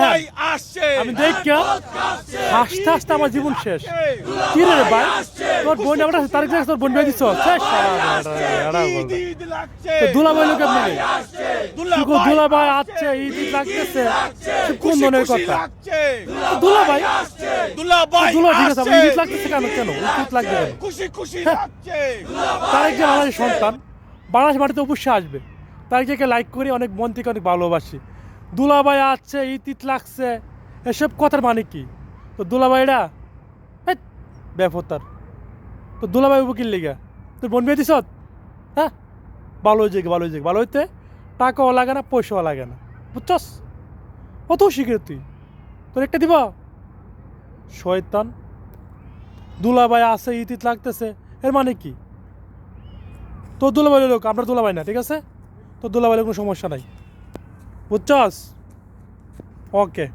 দেখেন আমি দেখি হাসতে হাসতে আমার জীবন শেষ। কি রে ভাই তোর বোন আমরা তারিখ তোর বোন বিয়ে দিচ্ছ দুলাভাই লোক আপনি দুলাভাই আসছে ঈদ লাগতেছে কোন ধরনের কথা দুলাভাই দুলা ঠিক আছে ঈদ লাগতেছে কেন কেন ঈদ লাগবে তারিখ যে বাংলাদেশের সন্তান বাংলাদেশ মাটিতে অবশ্যই আসবে তারিখকে লাইক করি অনেক মন থেকে অনেক ভালোবাসি। দুলাভাই আসছে ঈদ লাগছে এসব কথার মানে কি? তো দুলাভাইরা ব্যাপতার তো দুলাভাই উকিল লিগা তোর বোন বিয়ে দিস হ্যাঁ ভালো হয়েছে ভালো হয়েছে ভালো হইতে টাকাও লাগে না পয়সাও লাগে না বুঝছস কত শিখে তুই তোর একটা দিব শয়তান দুলাভাই আছে ঈদ লাগতেছে এর মানে কি? তোর দুলাভাই লোক আপনার দুলাভাই না ঠিক আছে তোর দুলাভাই কোনো সমস্যা নাই বুঝছস ওকে।